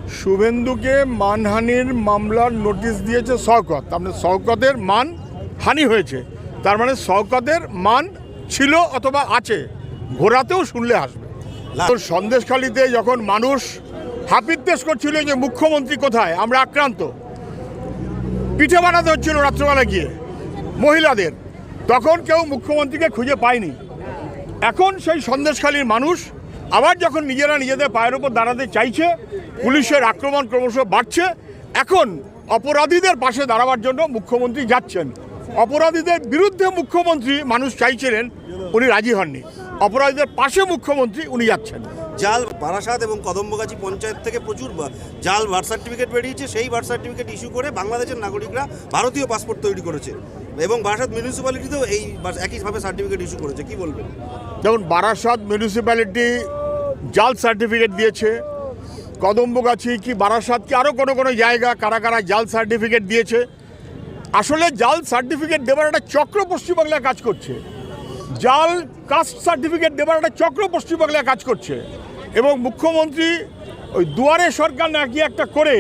শুভেন্দুকে মানহানির মামলার নোটিশ দিয়েছে শওকত। মানে শওকতের মান হানি হয়েছে, তার মানে শওকতের মান ছিল অথবা আছে, ঘোরাতেও শুনলে আসবে। সন্দেশখালিতে যখন মানুষ হাপিত্তেশ করছিল যে মুখ্যমন্ত্রী কোথায়, আমরা আক্রান্ত, পিঠে বানাতে হচ্ছিল রাত্রবেলা গিয়ে মহিলাদের, তখন কেউ মুখ্যমন্ত্রীকে খুঁজে পায়নি। এখন সেই সন্দেশখালির মানুষ আবার যখন নিজেরা নিজেদের পায়ের উপর দাঁড়াতে চাইছে, পুলিশের আক্রমণ ক্রমশ বাড়ছে, এখন অপরাধীদের পাশে দাঁড়াবার জন্য মুখ্যমন্ত্রী যাচ্ছেন। অপরাধীদের বিরুদ্ধে মুখ্যমন্ত্রী মানুষ চাইছিলেন, উনি রাজি হননি। অপরাধীদের পাশে মুখ্যমন্ত্রী উনি যাচ্ছেন। জাল বারাসাত এবং কদম্বগাছি পঞ্চায়েত থেকে প্রচুর জাল বার্থ সার্টিফিকেট বেরিয়েছে। সেই বার্থ সার্টিফিকেট ইস্যু করে বাংলাদেশের নাগরিকরা ভারতীয় পাসপোর্ট তৈরি করেছে এবং বারাসাত মিউনিসিপ্যালিটিতেও এই একইভাবে সার্টিফিকেট ইস্যু করেছে। কি বলবেন? যেমন বারাসাত মিউনিসিপ্যালিটি জাল সার্টিফিকেট দিয়েছে, কদম্বগাছি কি বারাসাত কি আরও কোনো জায়গা কারা কারা জাল সার্টিফিকেট দিয়েছে। আসলে জাল সার্টিফিকেট দেওয়ার একটা চক্র পশ্চিমবাংলায় কাজ করছে, জাল কাস্ট সার্টিফিকেট দেওয়ার একটা চক্র পশ্চিমবাংলায় কাজ করছে, এবং মুখ্যমন্ত্রী ওই দুয়ারে সরকার নাকি একটা করে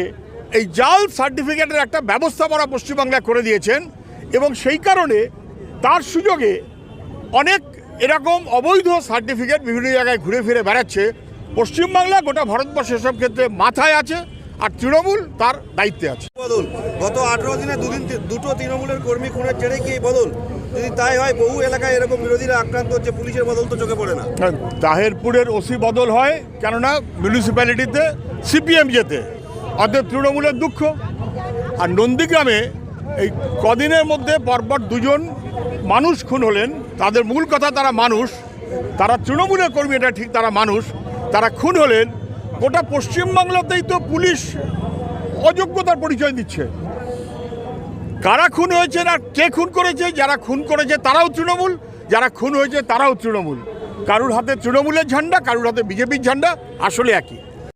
এই জাল সার্টিফিকেটের একটা ব্যবস্থাপনা পশ্চিমবাংলায় করে দিয়েছেন, এবং সেই কারণে তার সুযোগে অনেক এরকম অবৈধ সার্টিফিকেট বিভিন্ন জায়গায় ঘুরে ফিরে বেড়াচ্ছে। পশ্চিমবাংলা গোটা ভারতবর্ষ এসব ক্ষেত্রে মাথায় আছে, আর তৃণমূল তার দায়িত্বে আছে। বদল গত 18 দিনে দুটো তৃণমূলের কর্মী খুনের জেরে কি বদল? যদি তাই হয়, বহু এলাকায় এরকম বিরোধীরা আক্রান্ত হচ্ছে, পুলিশের বদল তো চোখে পড়ে না। তাহেরপুরের ওসি বদল হয় কেননা মিউনিসিপ্যালিটিতে সিপিএম যেতে, অতএব তৃণমূলের দুঃখ। আর নন্দীগ্রামে এই কদিনের মধ্যে পরপর দুজন মানুষ খুন হলেন, তাদের মূল কথা তারা মানুষ, তারা তৃণমূলের কর্মী, এটা ঠিক, তারা মানুষ, তারা খুন হলেন। গোটা পশ্চিমবাংলাতেই তো পুলিশ অযোগ্যতার পরিচয় দিচ্ছে। কারা খুন হয়েছে আর কে খুন করেছে, যারা খুন করেছে তারাও তৃণমূল, যারা খুন হয়েছে তারাও তৃণমূল। কারুর হাতে তৃণমূলের ঝান্ডা, কারুর হাতে বিজেপির ঝান্ডা, আসলে একই।